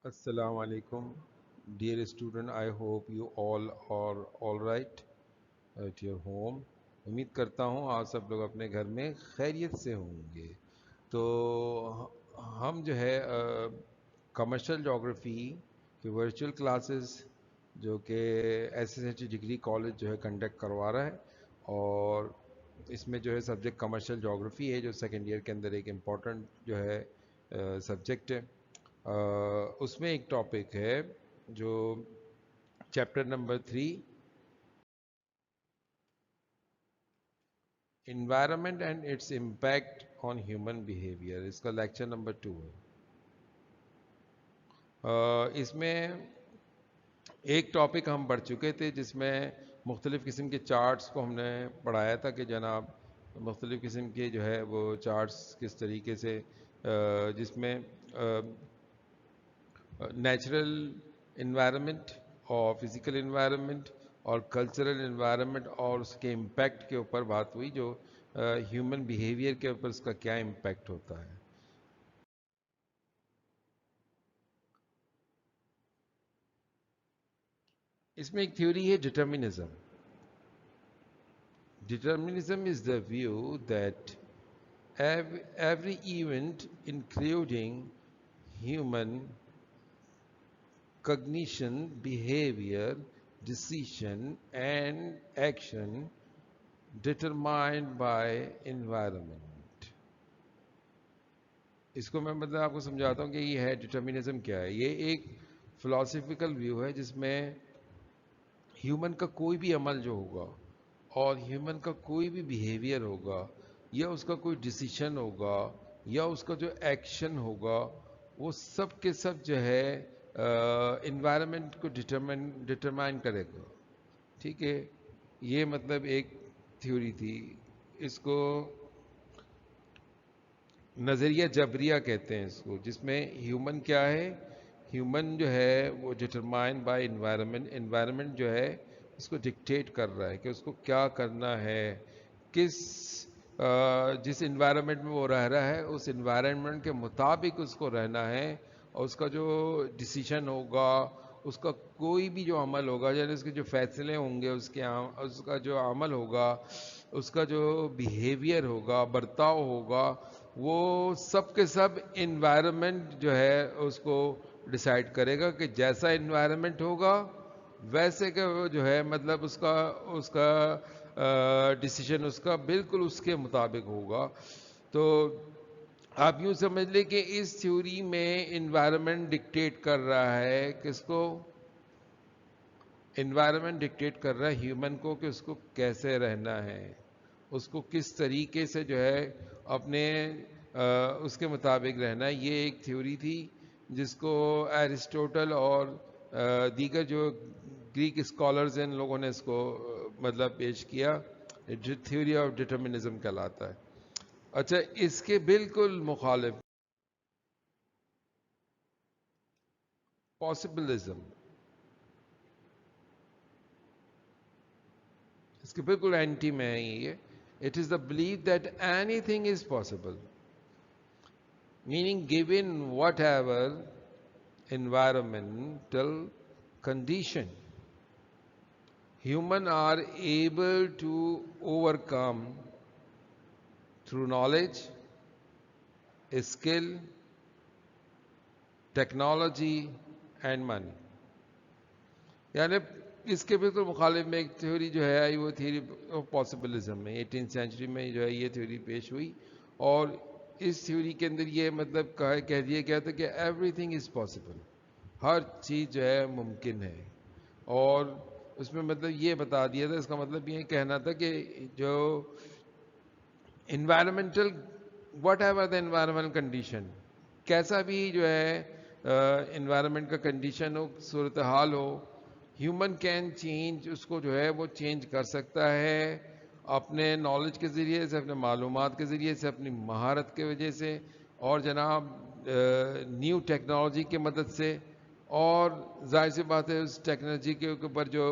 Assalamu alaikum, dear student. I hope you all are all right at your home. امید کرتا ہوں آپ سب لوگ اپنے گھر میں خیریت سے ہوں گے. تو ہم جو ہے کمرشل جغرافی کی ورچوئل کلاسز جو کہ S S H degree college جو ہے کنڈکٹ کروا رہا ہے، اور اس میں جو ہے سبجیکٹ کمرشل جغرافی ہے جو سیکنڈ ایئر کے اندر ایک امپورٹنٹ جو ہے سبجیکٹ ہے. اس میں ایک ٹاپک ہے جو chapter number 3 environment and its impact on human behaviour, اس کا لیکچر نمبر 2 ہے. اس میں ایک ٹاپک ہم پڑھ چکے تھے جس میں مختلف قسم کے چارٹس کو ہم نے پڑھایا تھا کہ جناب مختلف قسم کے جو ہے وہ چارٹس کس طریقے سے جس میں نیچرل انوائرمنٹ اور فزیکل انوائرمنٹ اور کلچرل انوائرمنٹ اور اس کے امپیکٹ کے اوپر بات ہوئی، جو ہیومن بیہیویئر کے اوپر اس کا کیا امپیکٹ ہوتا ہے. اس میں ایک تھیوری ہے determinism. Determinism is the view that every event, including human cognition, behavior, decision, and action, determined by environment. اس کو میں مطلب آپ کو سمجھاتا ہوں کہ یہ ہے ڈٹرمنزم کیا ہے. یہ ایک فلاسفیکل ویو ہے جس میں ہیومن کا کوئی بھی عمل جو ہوگا اور ہیومن کا کوئی بھی بیہیویئر ہوگا یا اس کا کوئی ڈیسیشن ہوگا یا اس کا جو ایکشن ہوگا وہ سب کے سب جو ہے انوائرمنٹ کو ڈٹرمائن کرے گا. ٹھیک ہے، یہ مطلب ایک تھیوری تھی. اس کو نظریہ جبریہ کہتے ہیں اس کو، جس میں ہیومن کیا ہے، ہیومن جو ہے وہ ڈٹرمائن بائی انوائرمنٹ. انوائرمنٹ جو ہے اس کو ڈکٹیٹ کر رہا ہے کہ اس کو کیا کرنا ہے، کس جس انوائرمنٹ میں وہ رہ رہا ہے اس انوائرمنٹ کے مطابق اس کو رہنا ہے، اور اس کا جو ڈیسیشن ہوگا، اس کا کوئی بھی جو عمل ہوگا، یعنی اس کے جو فیصلے ہوں گے، اس کا جو عمل ہوگا، اس کا جو بیہیویئر ہوگا، برتاؤ ہوگا، وہ سب کے سب انوائرمنٹ جو ہے اس کو ڈیسائیڈ کرے گا کہ جیسا انوائرمنٹ ہوگا ویسے کہ وہ جو ہے مطلب اس کا ڈیسیشن اس کا بالکل اس کے مطابق ہوگا. تو آپ یوں سمجھ لیں کہ اس تھیوری میں انوائرمنٹ ڈکٹیٹ کر رہا ہے کس کو، انوائرمنٹ ڈکٹیٹ کر رہا ہے ہیومن کو کہ اس کو کیسے رہنا ہے، اس کو کس طریقے سے جو ہے اپنے اس کے مطابق رہنا ہے. یہ ایک تھیوری تھی جس کو ایرسٹوٹل اور دیگر جو گریک اسکالرز ہیں ان لوگوں نے اس کو مطلب پیش کیا. تھیوری آف ڈٹرمنزم کہلاتا ہے. اچھا، اس کے بالکل مخالف پاسبلزم، اس کے بالکل اینٹی میں ہے یہ. It is the belief that any thing is possible, meaning given whatever environmental condition, humans are able to overcome through knowledge, skill, technology and money. یعنی اس کے بالکل مخالف میں ایک تھیوری جو ہے آئی، وہ تھیوری آف پاسبلزم میں 18 سینچری میں جو ہے یہ تھیوری پیش ہوئی. اور اس تھیوری کے اندر یہ مطلب کہہ دیا گیا تھا کہ ایوری تھنگ از پاسبل، ہر چیز جو ہے ممکن ہے. اور اس میں مطلب یہ بتا دیا تھا، اس کا مطلب یہ کہنا تھا کہ جو environmental what ever the environmental condition, کیسا بھی جو ہے انوائرمنٹ کا کنڈیشن ہو، صورتحال ہو، ہیومن کین چینج، اس کو جو ہے وہ چینج کر سکتا ہے اپنے نالج کے ذریعے سے، اپنے معلومات کے ذریعے سے، اپنی مہارت کی وجہ سے، اور جناب نیو ٹیکنالوجی کی مدد سے. اور ظاہر سی بات ہے اس ٹیکنالوجی کے اوپر جو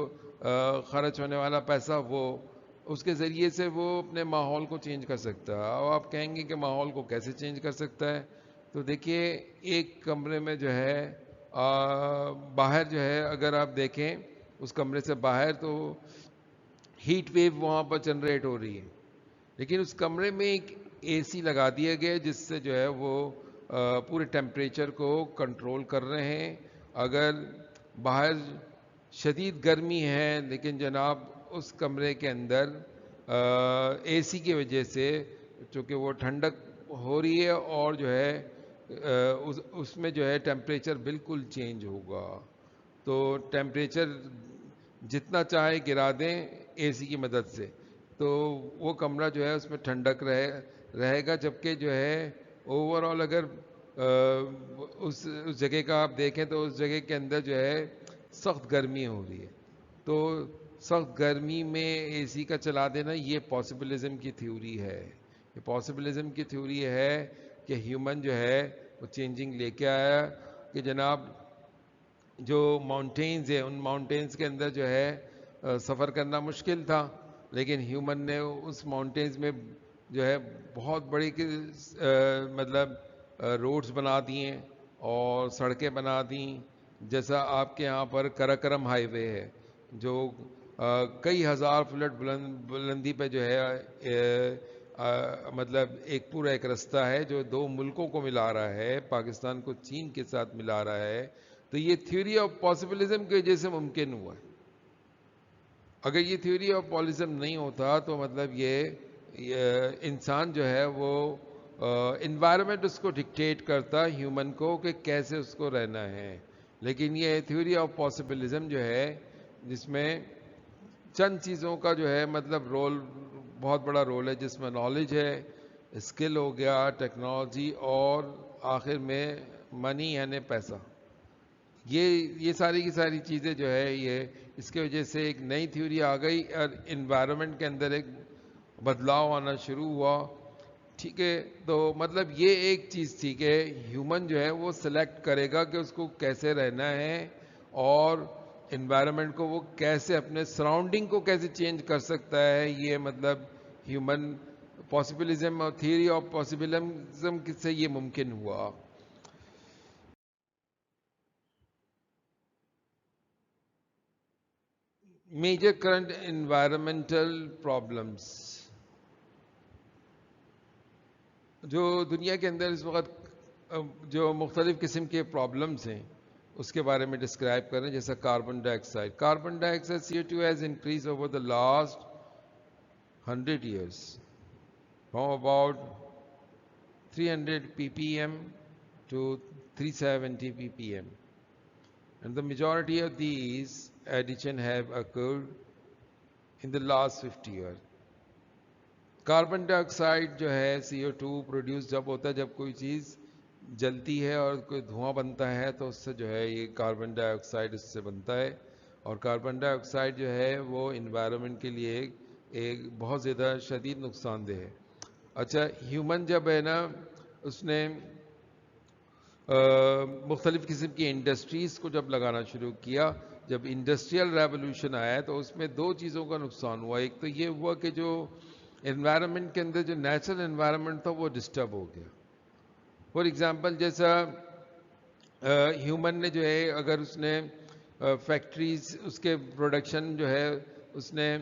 خرچ ہونے والا پیسہ، وہ اس کے ذریعے سے وہ اپنے ماحول کو چینج کر سکتا ہے. اب آپ کہیں گے کہ ماحول کو کیسے چینج کر سکتا ہے؟ تو دیکھیے، ایک کمرے میں جو ہے باہر جو ہے اگر آپ دیکھیں اس کمرے سے باہر تو ہیٹ ویو وہاں پر جنریٹ ہو رہی ہے، لیکن اس کمرے میں ایک اے سی لگا دیا گیا جس سے جو ہے وہ پورے ٹیمپریچر کو کنٹرول کر رہے ہیں. اگر باہر شدید گرمی ہے لیکن جناب اس کمرے کے اندر اے سی کی وجہ سے چونکہ وہ ٹھنڈک ہو رہی ہے اور جو ہے اس میں جو ہے ٹیمپریچر بالکل چینج ہوگا. تو ٹیمپریچر جتنا چاہے گرا دیں اے سی کی مدد سے تو وہ کمرہ جو ہے اس میں ٹھنڈک رہے گا. جبکہ جو ہے اوور آل اگر اس جگہ کا آپ دیکھیں تو اس جگہ کے اندر جو ہے سخت گرمی ہو رہی ہے. تو سخت گرمی میں اے سی کا چلا دینا یہ پاسبلزم کی تھیوری ہے. یہ پاسبلزم کی تھیوری ہے کہ ہیومن جو ہے وہ چینجنگ لے کے آیا کہ جناب جو ماؤنٹینز ہیں ان ماؤنٹینز کے اندر جو ہے سفر کرنا مشکل تھا، لیکن ہیومن نے اس ماؤنٹینز میں جو ہے بہت بڑی مطلب روڈز بنا دیے اور سڑکیں بنا دیں. جیسا آپ کے یہاں پر کراکرم ہائی وے ہے جو کئی ہزار فٹ بلندی پہ جو ہے مطلب ایک پورا ایک رستہ ہے جو دو ملکوں کو ملا رہا ہے، پاکستان کو چین کے ساتھ ملا رہا ہے. تو یہ تھیوری آف پاسبلزم کی وجہ سے ممکن ہوا ہے. اگر یہ تھیوری آف پاسبلزم نہیں ہوتا تو مطلب یہ انسان جو ہے وہ انوائرمنٹ اس کو ڈکٹیٹ کرتا ہیومن کو کہ کیسے اس کو رہنا ہے. لیکن یہ تھیوری آف پاسبلزم جو ہے جس میں چند چیزوں کا جو ہے مطلب رول بہت بڑا رول ہے، جس میں نالج ہے، اسکل ہو گیا، ٹیکنالوجی اور آخر میں منی یعنی پیسہ. یہ ساری کی ساری چیزیں جو ہے یہ اس کی وجہ سے ایک نئی تھیوری آ گئی اور انوائرمنٹ کے اندر ایک بدلاؤ آنا شروع ہوا. ٹھیک ہے، تو مطلب یہ ایک چیز تھی کہ ہیومن جو ہے وہ سلیکٹ کرے گا کہ اس کو کیسے رہنا ہے اور انوائرمنٹ کو وہ کیسے اپنے سراؤنڈنگ کو کیسے چینج کر سکتا ہے. یہ مطلب ہیومن پاسبلزم اور تھیوری آف پاسبلزم سے یہ ممکن ہوا. میجر کرنٹ انوائرمنٹل پرابلمس جو دنیا کے اندر اس وقت جو مختلف قسم کے پرابلمس ہیں اس کے بارے میں ڈسکرائب کر رہے ہیں. جیسا carbon dye oxide CO2 has increased over the last 100 years from about 300 ppm to 370 ppm, and the majority of these additions have occurred in the last 50 years. Carbon dye oxide جو ہے CO2 produce جب ہوتا ہے جب کوئی چیز جلتی ہے اور کوئی دھواں بنتا ہے تو اس سے جو ہے یہ کاربن ڈائی آکسائڈ اس سے بنتا ہے. اور کاربن ڈائی آکسائڈ جو ہے وہ انوائرمنٹ کے لیے ایک بہت زیادہ شدید نقصان دہ ہے. اچھا، ہیومن جب ہے نا اس نے مختلف قسم کی انڈسٹریز کو جب لگانا شروع کیا، جب انڈسٹریل ریولوشن آیا تو اس میں دو چیزوں کا نقصان ہوا. ایک تو یہ ہوا کہ جو انوائرمنٹ کے اندر جو نیچرل انوائرمنٹ تھا وہ ڈسٹرب ہو گیا. فار ایگزامپل جیسا ہیومن نے جو ہے اگر اس نے فیکٹریز اس کے پروڈکشن جو ہے اس نے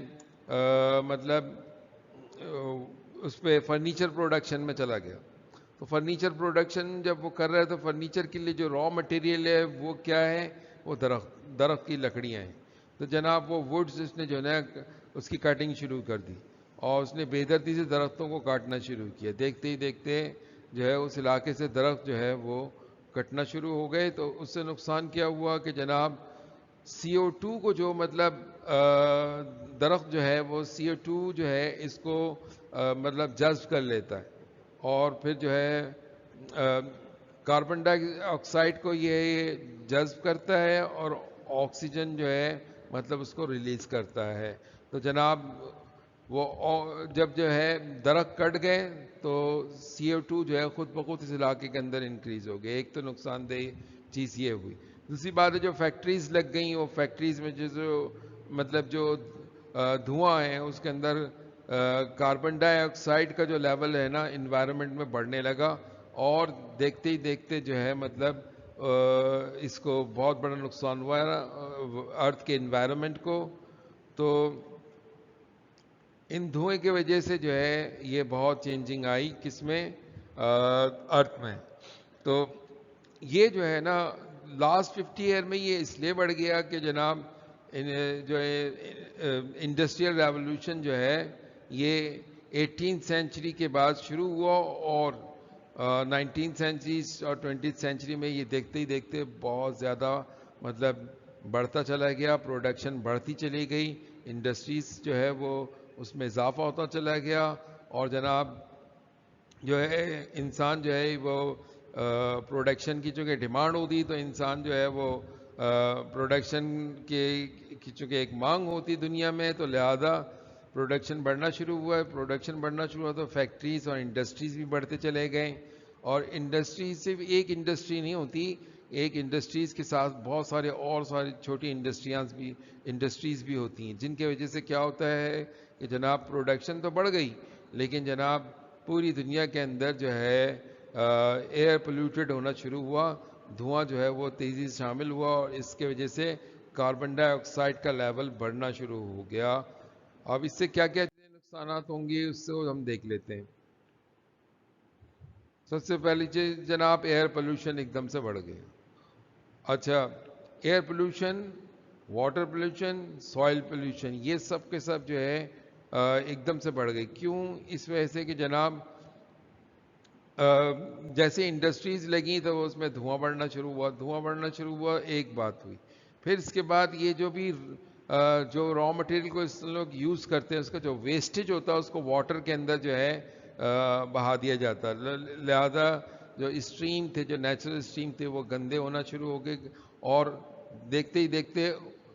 مطلب اس پہ فرنیچر پروڈکشن میں چلا گیا تو فرنیچر پروڈکشن جب وہ کر رہا ہے تو فرنیچر کے لیے جو را مٹیریل ہے وہ کیا ہے، وہ درخت کی لکڑیاں ہیں. تو جناب وہ ووڈز اس نے جو ہے اس کی کٹنگ شروع کر دی اور اس نے بے دردی سے درختوں کو کاٹنا شروع کیا. دیکھتے ہی دیکھتے جو ہے اس علاقے سے درخت جو ہے وہ کٹنا شروع ہو گئے. تو اس سے نقصان کیا ہوا کہ جناب CO2 کو جو مطلب درخت جو ہے وہ CO2 جو ہے اس کو مطلب جذب کر لیتا ہے اور پھر جو ہے کاربن ڈائی آکسائڈ کو یہ جذب کرتا ہے اور آکسیجن جو ہے مطلب اس کو ریلیز کرتا ہے. تو جناب وہ جب جو ہے درخت کٹ گئے تو CO2 جو ہے خود بخود اس علاقے کے اندر انکریز ہو گیا. ایک تو نقصان دہ چیز یہ ہوئی. دوسری بات ہے جو فیکٹریز لگ گئیں وہ فیکٹریز میں جو مطلب جو دھواں ہے اس کے اندر کاربن ڈائی آکسائڈ کا جو لیول ہے نا انوائرمنٹ میں بڑھنے لگا اور دیکھتے ہی دیکھتے جو ہے مطلب اس کو بہت بڑا نقصان ہوا ہے ارتھ کے انوائرمنٹ کو. تو ان دھوئیں کی وجہ سے جو ہے یہ بہت چینجنگ آئی کس میں, ارتھ میں. تو یہ جو ہے نا لاسٹ 50 ایئر میں یہ اس لیے بڑھ گیا کہ جناب جو ہے انڈسٹریل ریولوشن جو ہے یہ 18th سینچری کے بعد شروع ہوا, اور 19th سینچری اور 20th سینچری میں یہ دیکھتے ہی دیکھتے بہت زیادہ مطلب بڑھتا چلا گیا, پروڈکشن بڑھتی چلی گئی, انڈسٹریز جو ہے وہ اس میں اضافہ ہوتا چلا گیا, اور جناب جو ہے انسان جو ہے وہ پروڈکشن کی چونکہ ڈیمانڈ ہوتی تو انسان جو ہے وہ پروڈکشن کی چونکہ ایک مانگ ہوتی دنیا میں, تو لہذا پروڈکشن بڑھنا شروع ہوا ہے. پروڈکشن بڑھنا شروع ہوا تو فیکٹریز اور انڈسٹریز بھی بڑھتے چلے گئے, اور انڈسٹریز صرف ایک انڈسٹری نہیں ہوتی, ایک انڈسٹریز کے ساتھ بہت سارے اور ساری چھوٹی انڈسٹریز بھی ہوتی ہیں, جن کی وجہ سے کیا ہوتا ہے کہ جناب پروڈکشن تو بڑھ گئی لیکن جناب پوری دنیا کے اندر جو ہے ایئر پولیوٹڈ ہونا شروع ہوا, دھواں جو ہے وہ تیزی سے شامل ہوا, اور اس کے وجہ سے کاربن ڈائی آکسائڈ کا لیول بڑھنا شروع ہو گیا. اب اس سے کیا کیا نقصانات ہوں گے اس سے ہم دیکھ لیتے ہیں. سب سے پہلی چیز جناب ایئر پولوشن ایک دم سے بڑھ گیا. اچھا, air pollution, water pollution, soil pollution, یہ سب کے سب جو ہے ایک دم سے بڑھ گئی. کیوں؟ اس وجہ سے کہ جناب جیسے انڈسٹریز لگیں تو اس میں دھواں بڑھنا شروع ہوا, ایک بات ہوئی. پھر اس کے بعد یہ جو بھی جو را مٹیریل کو اس لوگ یوز کرتے ہیں اس کا جو ویسٹیج ہوتا ہے اس کو واٹر کے اندر جو ہے بہا دیا جاتا ہے, لہذا جو اسٹریم تھے, جو نیچرل اسٹریم تھے وہ گندے ہونا شروع ہو گئے, اور دیکھتے ہی دیکھتے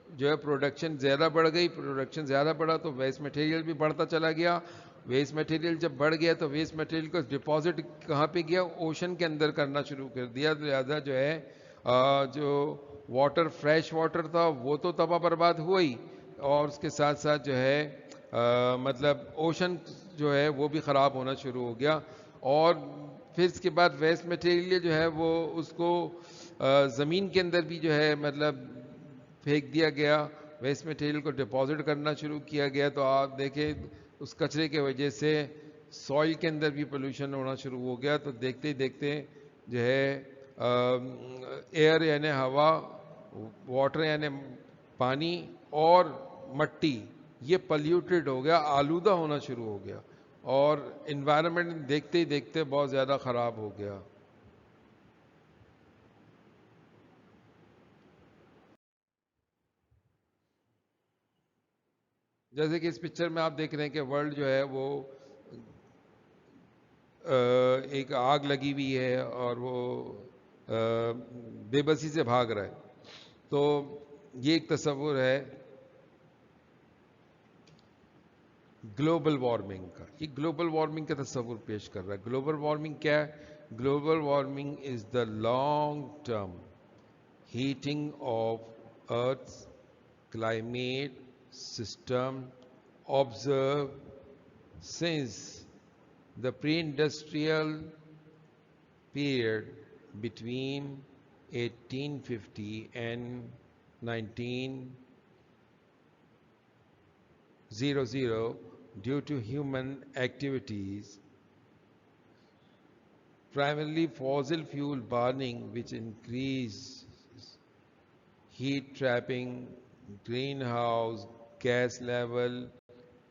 جو ہے پروڈکشن زیادہ بڑھ گئی. پروڈکشن زیادہ بڑھا تو ویسٹ مٹیریل بھی بڑھتا چلا گیا. ویسٹ مٹیریل جب بڑھ گیا تو ویسٹ مٹیریل کو ڈپازٹ کہاں پہ گیا, اوشن کے اندر کرنا شروع کر دیا. لہذا جو ہے جو واٹر, فریش واٹر تھا وہ تو تباہ برباد ہوا ہی, اور اس کے ساتھ ساتھ جو ہے مطلب اوشن جو ہے وہ بھی خراب ہونا شروع ہو گیا. اور پھر اس کے بعد ویسٹ مٹیریل جو ہے وہ اس کو زمین کے اندر بھی جو ہے مطلب پھینک دیا گیا, ویسٹ مٹیریل کو ڈپازٹ کرنا شروع کیا گیا. تو آپ دیکھیں اس کچرے کی وجہ سے سوئل کے اندر بھی پولوشن ہونا شروع ہو گیا. تو دیکھتے ہی دیکھتے جو ہے ایئر یعنی ہوا, واٹر یعنی پانی, اور مٹی, یہ پلیوٹڈ ہو گیا, آلودہ ہونا شروع ہو گیا, اور انوائرمنٹ دیکھتے ہی دیکھتے بہت زیادہ خراب ہو گیا. جیسے کہ اس پکچر میں آپ دیکھ رہے ہیں کہ ورلڈ جو ہے وہ ایک آگ لگی ہوئی ہے اور وہ بے بسی سے بھاگ رہا ہے. تو یہ ایک تصور ہے گلوبل وارمنگ کا. یہ گلوبل وارمنگ کا تصور پیش کر رہا ہے. گلوبل وارمنگ کیا ہے؟ Global warming is the long term heating of Earth's climate system observed since the pre-industrial period between 1850 and 1900 due to human activities, primarily fossil fuel burning, which increase heat trapping greenhouse gas level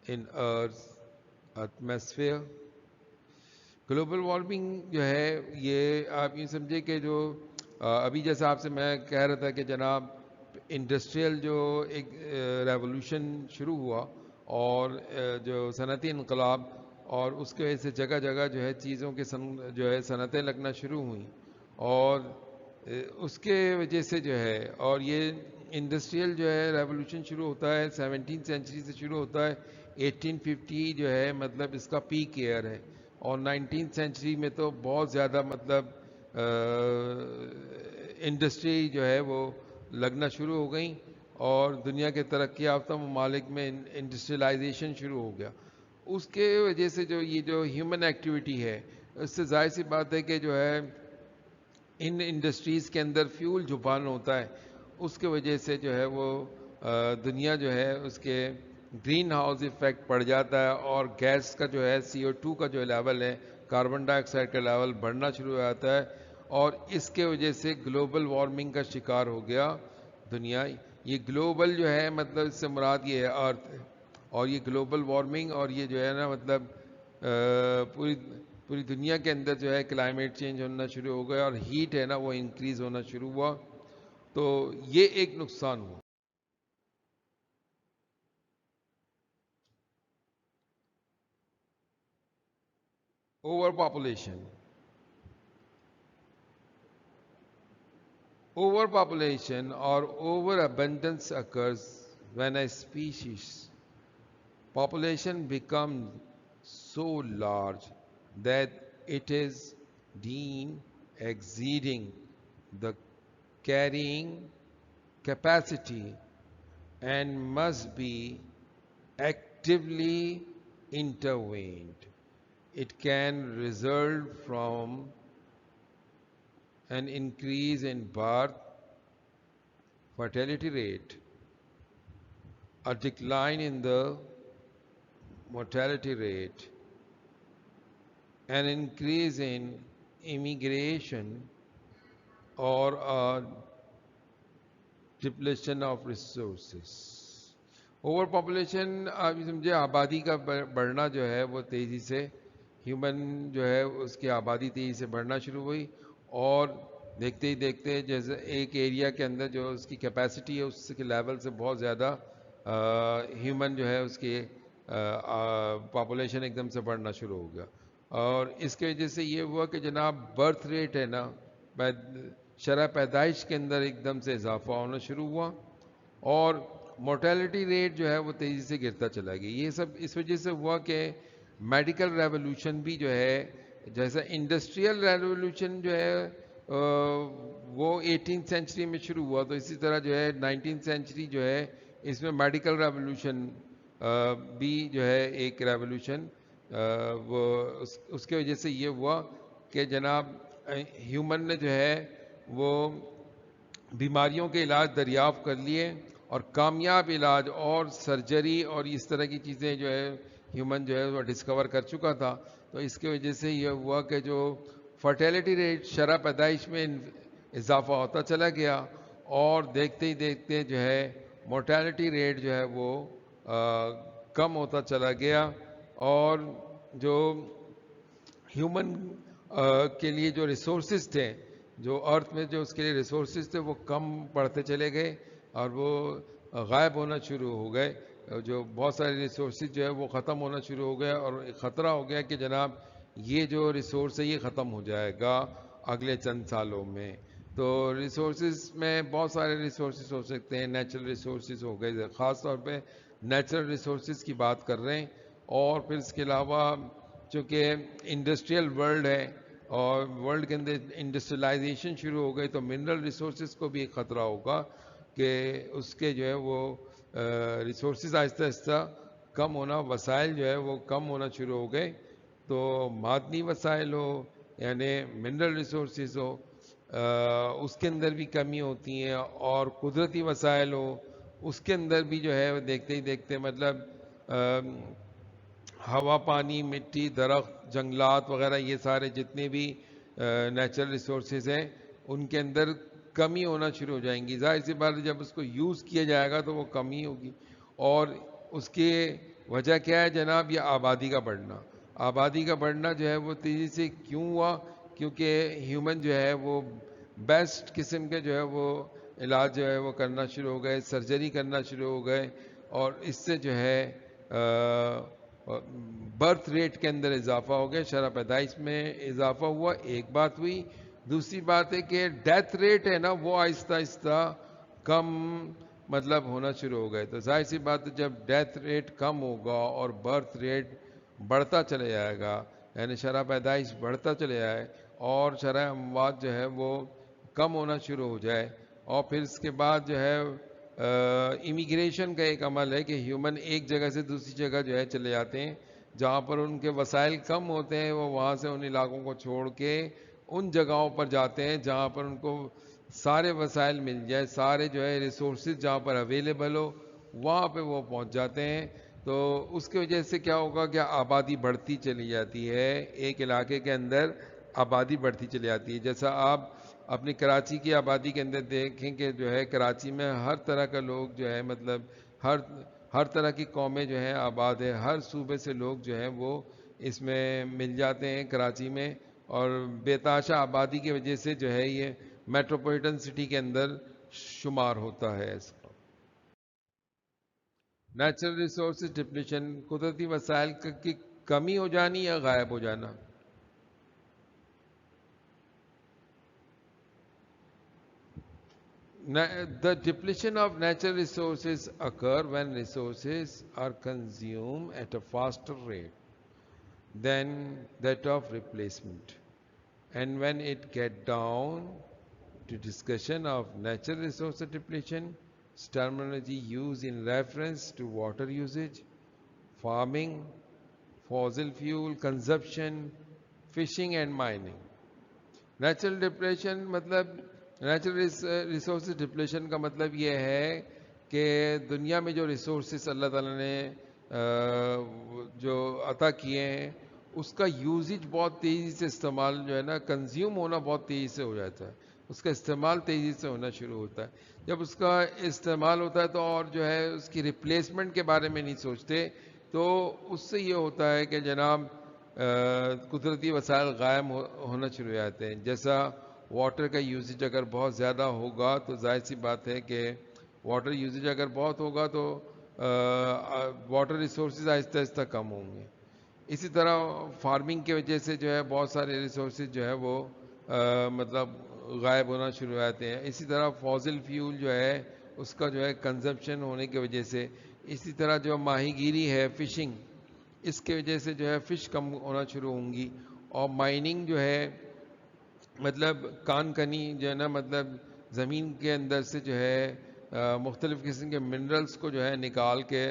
in Earth's atmosphere. Global warming جو ہے یہ آپ یہ سمجھے کہ جو ابھی جیسا آپ سے میں کہہ رہا تھا کہ جناب انڈسٹریل جو ایک ریولوشن شروع ہوا, اور جو صنعتی انقلاب, اور اس کی وجہ سے جگہ جگہ جو ہے چیزوں کے جو ہے صنعتیں لگنا شروع ہوئیں, اور اس کے وجہ سے جو ہے, اور یہ انڈسٹریل جو ہے ریولوشن شروع ہوتا ہے 17 سینچری سے شروع ہوتا ہے. 1850 جو ہے مطلب اس کا پیک ایئر ہے, اور 19 سینچری میں تو بہت زیادہ مطلب انڈسٹری جو ہے وہ لگنا شروع ہو گئیں, اور دنیا کے ترقی یافتہ ممالک میں انڈسٹریلائزیشن شروع ہو گیا. اس کے وجہ سے جو یہ جو ہیومن ایکٹیویٹی ہے, اس سے ظاہر سی بات ہے کہ جو ہے ان انڈسٹریز کے اندر فیول جو برن ہوتا ہے اس کے وجہ سے جو ہے وہ دنیا جو ہے اس کے گرین ہاؤس ایفیکٹ پڑ جاتا ہے اور گیس کا جو ہے CO2 کا جو لیول ہے کاربن ڈائی آکسائڈ کا لیول بڑھنا شروع ہو جاتا ہے اور اس کے وجہ سے گلوبل وارمنگ کا شکار ہو گیا دنیا. یہ گلوبل جو ہے مطلب اس سے مراد یہ ہے ارتھ اور یہ گلوبل وارمنگ اور یہ جو ہے نا مطلب پوری دنیا کے اندر جو ہے کلائمیٹ چینج ہونا شروع ہو گیا اور ہیٹ ہے نا وہ انکریز ہونا شروع ہوا تو یہ ایک نقصان ہوا. Over population. Overpopulation or overabundance occurs when a species population becomes so large that it is deemed exceeding the carrying capacity and must be actively intervened. It can result from an increase in birth, fertility rate, a decline in the mortality rate, an increase in immigration, or a depletion of resources. Over population آپ سمجھے آبادی کا بڑھنا جو ہے وہ تیزی سے ہیومن جو ہے اس کی آبادی تیزی سے بڑھنا شروع ہوئی اور دیکھتے ہی دیکھتے جیسے ایک ایریا کے اندر جو اس کی کیپیسٹی ہے اس کے لیول سے بہت زیادہ ہیومن جو ہے اس کی پاپولیشن ایک دم سے بڑھنا شروع ہو گیا اور اس کی وجہ سے یہ ہوا کہ جناب برتھ ریٹ ہے نا شرح پیدائش کے اندر ایک دم سے اضافہ ہونا شروع ہوا اور مورٹیلٹی ریٹ جو ہے وہ تیزی سے گرتا چلا گیا. یہ سب اس وجہ سے ہوا کہ میڈیکل ریولوشن بھی جو ہے جیسا انڈسٹریل ریولوشن جو ہے وہ 18th سینچری میں شروع ہوا تو اسی طرح جو ہے 19th سینچری جو ہے اس میں میڈیکل ریولوشن بھی جو ہے ایک ریولوشن وہ اس کے وجہ سے یہ ہوا کہ جناب ہیومن نے جو ہے وہ بیماریوں کے علاج دریافت کر لیے اور کامیاب علاج اور سرجری اور اس طرح کی چیزیں جو ہے ہیومن جو ہے وہ ڈسکور کر چکا تھا تو اس کی وجہ سے یہ ہوا کہ جو فرٹیلٹی ریٹ شرح پیدائش میں اضافہ ہوتا چلا گیا اور دیکھتے ہی دیکھتے جو ہے مورٹیلٹی ریٹ جو ہے وہ کم ہوتا چلا گیا اور جو ہیومن کے لیے جو ریسورسز تھے جو ارتھ میں جو اس کے لیے ریسورسز تھے وہ کم پڑتے چلے گئے اور وہ غائب ہونا شروع ہو گئے جو بہت سارے ریسورسز جو ہے وہ ختم ہونا شروع ہو گئے اور خطرہ ہو گیا کہ جناب یہ جو ریسورس ہے یہ ختم ہو جائے گا اگلے چند سالوں میں. تو ریسورسز میں بہت سارے ریسورسز ہو سکتے ہیں نیچرل ریسورسز ہو گئے خاص طور پہ نیچرل ریسورسز کی بات کر رہے ہیں اور پھر اس کے علاوہ چونکہ انڈسٹریل ورلڈ ہے اور ورلڈ کے اندر انڈسٹریلائزیشن شروع ہو گئی تو منرل ریسورسز کو بھی ایک خطرہ ہوگا کہ اس کے جو ہے وہ ریسورسز آہستہ آہستہ کم ہونا وسائل جو ہے وہ کم ہونا شروع ہو گئے تو معدنی وسائل ہو یعنی منرل ریسورسز ہو اس کے اندر بھی کمی ہوتی ہیں اور قدرتی وسائل ہو اس کے اندر بھی جو ہے دیکھتے ہی دیکھتے مطلب ہوا پانی مٹی درخت جنگلات وغیرہ یہ سارے جتنے بھی نیچرل ریسورسز ہیں ان کے اندر کمی ہونا شروع ہو جائیں گی. ظاہر سی بات جب اس کو یوز کیا جائے گا تو وہ کمی ہوگی اور اس کی وجہ کیا ہے جناب یہ آبادی کا بڑھنا. آبادی کا بڑھنا جو ہے وہ تیزی سے کیوں ہوا کیونکہ ہیومن جو ہے وہ بیسٹ قسم کے جو ہے وہ علاج جو ہے وہ کرنا شروع ہو گئے سرجری کرنا شروع ہو گئے اور اس سے جو ہے برتھ ریٹ کے اندر اضافہ ہو گیا شرح پیدائش میں اضافہ ہوا ایک بات ہوئی. دوسری بات ہے کہ ڈیتھ ریٹ ہے نا وہ آہستہ آہستہ کم مطلب ہونا شروع ہو گئے تو ظاہر سی بات ہے جب ڈیتھ ریٹ کم ہوگا اور برتھ ریٹ بڑھتا چلے جائے گا یعنی شرح پیدائش بڑھتا چلے جائے اور شرح اموات جو ہے وہ کم ہونا شروع ہو جائے اور پھر اس کے بعد جو ہے امیگریشن کا ایک عمل ہے کہ ہیومن ایک جگہ سے دوسری جگہ جو ہے چلے جاتے ہیں جہاں پر ان کے وسائل کم ہوتے ہیں وہ وہاں سے ان علاقوں کو چھوڑ کے ان جگہوں پر جاتے ہیں جہاں پر ان کو سارے وسائل مل جائے، سارے جو ہے ریسورسز جہاں پر اویلیبل ہو وہاں پہ وہ پہنچ جاتے ہیں. تو اس کی وجہ سے کیا ہوگا کہ آبادی بڑھتی چلی جاتی ہے، ایک علاقے کے اندر آبادی بڑھتی چلی جاتی ہے. جیسا آپ اپنی کراچی کی آبادی کے اندر دیکھیں کہ جو ہے کراچی میں ہر طرح کا لوگ جو ہے مطلب ہر ہر طرح کی قومیں جو ہیں آباد ہے، ہر صوبے سے لوگ جو ہیں وہ اس میں مل جاتے ہیں کراچی میں. اور بے تحاشا آبادی کی وجہ سے جو ہے یہ میٹروپولیٹن سٹی کے اندر شمار ہوتا ہے. اس کو نیچرل ریسورسز ڈپلیشن، قدرتی وسائل کی کمی ہو جانی یا غائب ہو جانا. The depletion of natural resources occur when resources are consumed at a faster rate than that of replacement. And when it get down to discussion of natural resource depletion, terminology used in reference to water usage, farming, fossil fuel consumption, fishing and mining. Natural depletion مطلب natural resources depletion کا مطلب یہ ہے کہ دنیا میں جو resources اللہ تعالیٰ نے جو عطا کیے ہیں اس کا یوزج بہت تیزی سے استعمال جو ہے نا کنزیوم ہونا بہت تیزی سے ہو جاتا ہے، اس کا استعمال تیزی سے ہونا شروع ہوتا ہے. جب اس کا استعمال ہوتا ہے تو اور جو ہے اس کی ریپلیسمنٹ کے بارے میں نہیں سوچتے، تو اس سے یہ ہوتا ہے کہ جناب قدرتی وسائل غائب ہونا شروع ہو جاتے ہیں. جیسا واٹر کا یوزج اگر بہت زیادہ ہوگا تو ظاہر سی بات ہے کہ واٹر یوزج اگر بہت ہوگا تو واٹر ریسورسز آہستہ آہستہ کم ہوں گے. اسی طرح فارمنگ کی وجہ سے جو ہے بہت سارے ریسورسز جو ہے وہ مطلب غائب ہونا شروع ہو جاتے ہیں. اسی طرح فوزل فیول جو ہے اس کا جو ہے کنزمپشن ہونے کی وجہ سے. اسی طرح جو ماہی گیری ہے فشنگ، اس کی وجہ سے جو ہے فش کم ہونا شروع ہوں گی. اور مائننگ جو ہے مطلب کان کنی جو ہے نا مطلب زمین کے اندر سے جو ہے مختلف قسم کے منرلز کو جو ہے نکال کے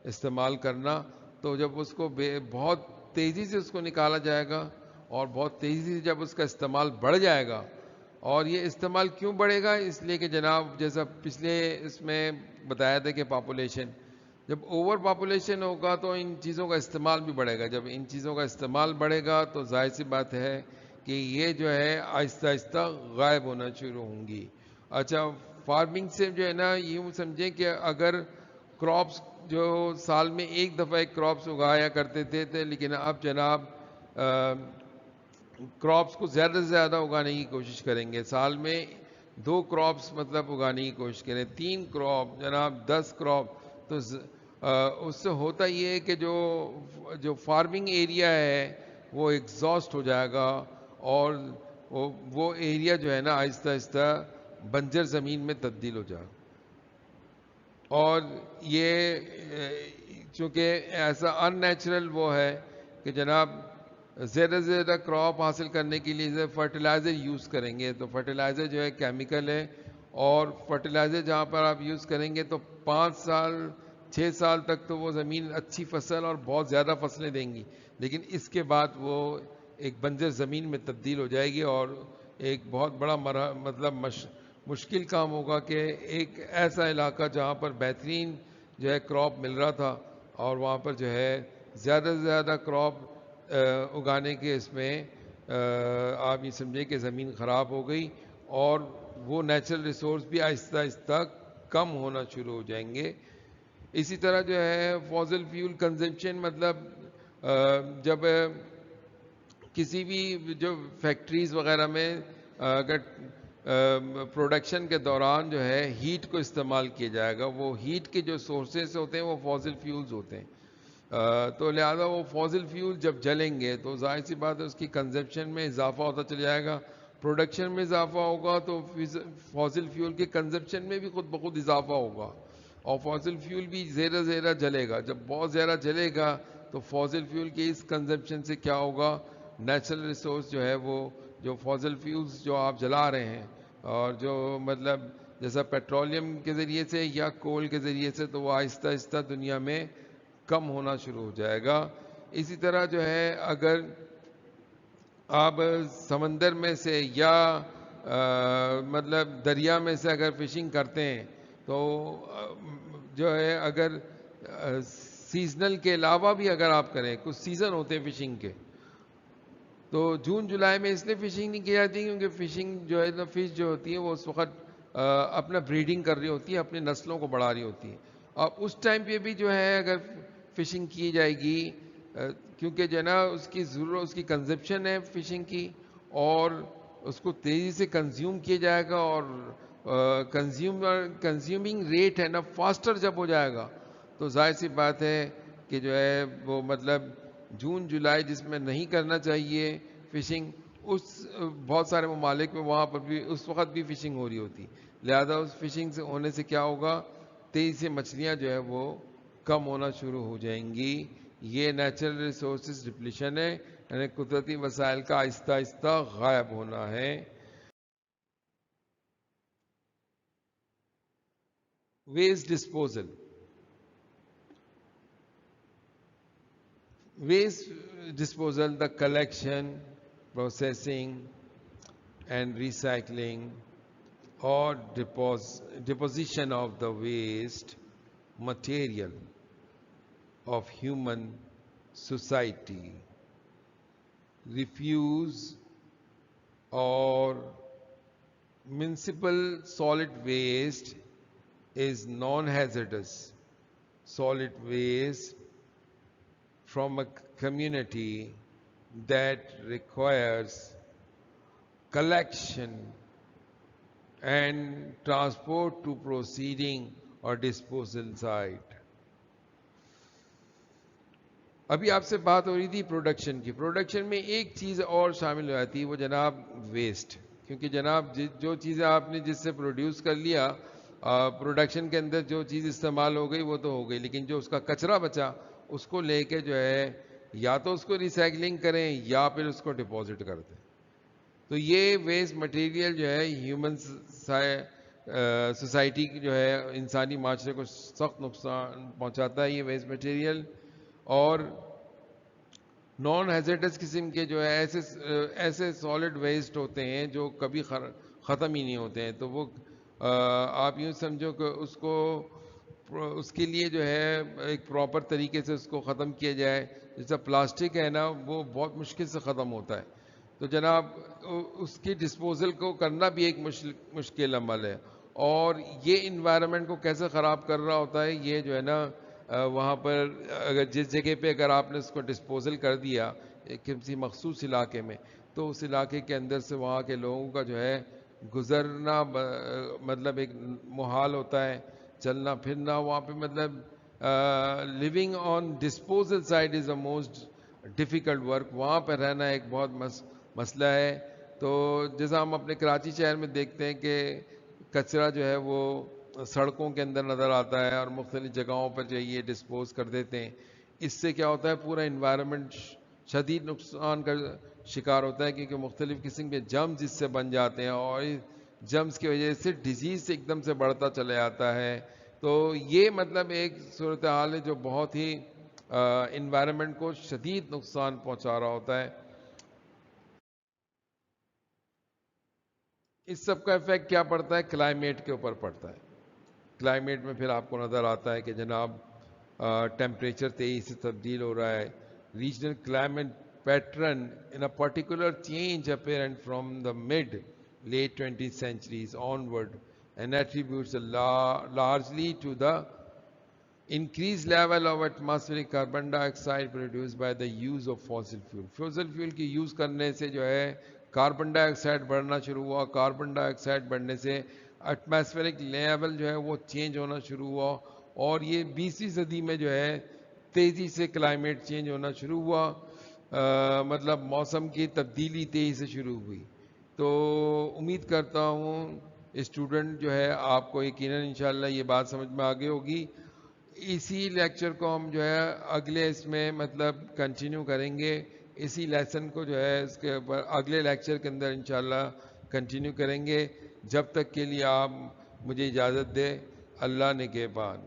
استعمال کرنا. تو جب اس کو بہت تیزی سے اس کو نکالا جائے گا اور بہت تیزی سے جب اس کا استعمال بڑھ جائے گا. اور یہ استعمال کیوں بڑھے گا؟ اس لیے کہ جناب جیسا پچھلے اس میں بتایا تھا کہ پاپولیشن، جب اوور پاپولیشن ہوگا تو ان چیزوں کا استعمال بھی بڑھے گا. جب ان چیزوں کا استعمال بڑھے گا تو ظاہر سی بات ہے کہ یہ جو ہے آہستہ آہستہ غائب ہونا شروع ہوں گی. اچھا، فارمنگ سے جو ہے نا یوں سمجھیں کہ اگر کراپس جو سال میں ایک دفعہ ایک کراپس اگایا کرتے تھے لیکن اب جناب کراپس کو زیادہ سے زیادہ اگانے کی کوشش کریں گے. سال میں 2 کراپس مطلب اگانے کی کوشش کریں، 3 کراپ جناب 10 کراپ. تو اس سے ہوتا یہ ہے کہ جو فارمنگ ایریا ہے وہ ایگزاسٹ ہو جائے گا اور وہ ایریا جو ہے نا آہستہ آہستہ بنجر زمین میں تبدیل ہو جائے گا. اور یہ چونکہ ایسا ان نیچرل وہ ہے کہ جناب زیادہ سے زیادہ کراپ حاصل کرنے کے لیے فرٹیلائزر یوز کریں گے. تو فرٹیلائزر جو ہے کیمیکل ہے، اور فرٹیلائزر جہاں پر آپ یوز کریں گے تو 5 سال 6 سال تک تو وہ زمین اچھی فصل اور بہت زیادہ فصلیں دیں گی، لیکن اس کے بعد وہ ایک بنجر زمین میں تبدیل ہو جائے گی. اور ایک بہت بڑا مطلب مشکل کام ہوگا کہ ایک ایسا علاقہ جہاں پر بہترین جو ہے کراپ مل رہا تھا اور وہاں پر جو ہے زیادہ سے زیادہ کراپ اگانے کے اس میں آپ یہ سمجھیں کہ زمین خراب ہو گئی اور وہ نیچرل ریسورس بھی آہستہ آہستہ کم ہونا شروع ہو جائیں گے. اسی طرح جو ہے فوزل فیول کنزمپشن مطلب جب کسی بھی جو فیکٹریز وغیرہ میں اگر پروڈکشن کے دوران جو ہے ہیٹ کو استعمال کیا جائے گا، وہ ہیٹ کے جو سورسز ہوتے ہیں وہ فوزل فیولز ہوتے ہیں. تو لہذا وہ فوزل فیول جب جلیں گے تو ظاہر سی بات ہے اس کی کنزمپشن میں اضافہ ہوتا چلا جائے گا، پروڈکشن میں اضافہ ہوگا تو فوزل فیول کے کنزمپشن میں بھی خود بخود اضافہ ہوگا. اور فوزل فیول بھی زیادہ زیادہ جلے گا. جب بہت زیادہ جلے گا تو فوزل فیول کے اس کنزمپشن سے کیا ہوگا، نیچرل ریسورس جو ہے وہ جو فوزل فیولز جو آپ جلا رہے ہیں اور جو مطلب جیسا پیٹرولیم کے ذریعے سے یا کول کے ذریعے سے، تو وہ آہستہ آہستہ دنیا میں کم ہونا شروع ہو جائے گا. اسی طرح جو ہے اگر آپ سمندر میں سے یا مطلب دریا میں سے اگر فشنگ کرتے ہیں تو جو ہے اگر سیزنل کے علاوہ بھی اگر آپ کریں، کچھ سیزن ہوتے ہیں فشنگ کے، تو جون جولائی میں اس لیے فشنگ نہیں کی جاتی کیونکہ فشنگ جو ہے نا، فش جو ہوتی ہے وہ اس وقت اپنا بریڈنگ کر رہی ہوتی ہے، اپنی نسلوں کو بڑھا رہی ہوتی ہے. اور اس ٹائم پہ بھی جو ہے اگر فشنگ کی جائے گی، کیونکہ جو ہے نا اس کی ضرورت، اس کی کنزپشن ہے فشنگ کی، اور اس کو تیزی سے کنزیوم کیا جائے گا، اور کنزیومنگ ریٹ ہے نا فاسٹر جب ہو جائے گا، تو ظاہر سی بات ہے کہ جو ہے وہ مطلب جون جولائی جس میں نہیں کرنا چاہیے فشنگ، اس بہت سارے ممالک میں وہاں پر بھی اس وقت بھی فشنگ ہو رہی ہوتی، لہذا اس فشنگ سے ہونے سے کیا ہوگا، تیزی سے مچھلیاں جو ہے وہ کم ہونا شروع ہو جائیں گی. یہ نیچرل ریسورسز ڈپلیشن ہے، یعنی قدرتی وسائل کا آہستہ آہستہ غائب ہونا ہے. Waste disposal. Waste disposal, the collection, processing, and recycling or deposition of the waste material of human society, refuse or municipal solid waste is non-hazardous solid waste from a community that requires collection and transport to proceeding or disposal site. ابھی آپ سے بات ہو رہی تھی production کی. Production میں ایک چیز اور شامل ہو جاتی ہے، وہ جناب ویسٹ. کیونکہ جناب جو چیزیں آپ نے جس سے پروڈیوس کر لیا، پروڈکشن کے اندر جو چیز استعمال ہو گئی وہ تو ہو گئی، لیکن جو اس کا کچرا بچا اس کو لے کے جو ہے یا تو اس کو ریسائکلنگ کریں یا پھر اس کو ڈپازٹ کر دیں. تو یہ ویسٹ مٹیریل جو ہے ہیومن سوسائٹی کی جو ہے انسانی معاشرے کو سخت نقصان پہنچاتا ہے یہ ویسٹ مٹیریل. اور نان ہیزرڈس قسم کے جو ہے ایسے سالڈ ویسٹ ہوتے ہیں جو کبھی ختم ہی نہیں ہوتے ہیں. تو وہ آپ یوں سمجھو کہ اس کے لیے جو ہے ایک پراپر طریقے سے اس کو ختم کیا جائے. جیسا پلاسٹک ہے نا وہ بہت مشکل سے ختم ہوتا ہے، تو جناب اس کی ڈسپوزل کو کرنا بھی ایک مشکل عمل ہے. اور یہ انوائرمنٹ کو کیسے خراب کر رہا ہوتا ہے، یہ جو ہے نا وہاں پر اگر جس جگہ پہ اگر آپ نے اس کو ڈسپوزل کر دیا کسی مخصوص علاقے میں، تو اس علاقے کے اندر سے وہاں کے لوگوں کا جو ہے گزرنا مطلب ایک محال ہوتا ہے، چلنا پھرنا وہاں پہ مطلب living on disposal site is a most difficult work. وہاں پہ رہنا ایک بہت مسئلہ ہے. تو جیسا ہم اپنے کراچی شہر میں دیکھتے ہیں کہ کچرا جو ہے وہ سڑکوں کے اندر نظر آتا ہے اور مختلف جگہوں پر جو یہ ڈسپوز کر دیتے ہیں. اس سے کیا ہوتا ہے، پورا انوائرمنٹ شدید نقصان کا شکار ہوتا ہے، کیونکہ مختلف قسم کے جرمز اس سے بن جاتے ہیں اور جرمز کی وجہ سے ڈیزیز ایک دم سے بڑھتا چلا جاتا ہے. تو یہ مطلب ایک صورتحال ہے جو بہت ہی انوائرمنٹ کو شدید نقصان پہنچا رہا ہوتا ہے. اس سب کا ایفیکٹ کیا پڑتا ہے، کلائمیٹ کے اوپر پڑتا ہے. کلائمیٹ میں پھر آپ کو نظر آتا ہے کہ جناب ٹیمپریچر تیزی سے تبدیل ہو رہا ہے. Regional climate pattern in a particular change apparent from the mid late 20th centuries onward and attributes largely to the increased level of atmospheric carbon dioxide produced by the use of fossil fuel. Fossil fuel کی use کرنے سے جو ہے carbon ڈائی oxide بڑھنا شروع ہوا. Carbon ڈائی oxide بڑھنے سے ایٹماسفیرک لیول جو ہے وہ چینج ہونا شروع ہوا، اور یہ 20ویں صدی میں جو ہے تیزی سے کلائمیٹ چینج ہونا شروع ہوا. مطلب موسم کی تبدیلی تیزی سے شروع ہوئی. تو امید کرتا ہوں اسٹوڈنٹ جو ہے آپ کو یقیناً انشاءاللہ یہ بات سمجھ میں آگے ہوگی. اسی لیکچر کو ہم جو ہے اگلے اس میں مطلب کنٹینیو کریں گے. اسی لیسن کو جو ہے اس کے اوپر اگلے لیکچر کے اندر انشاءاللہ کنٹینیو کریں گے. جب تک کے لیے آپ مجھے اجازت دیں. اللہ نگہبان.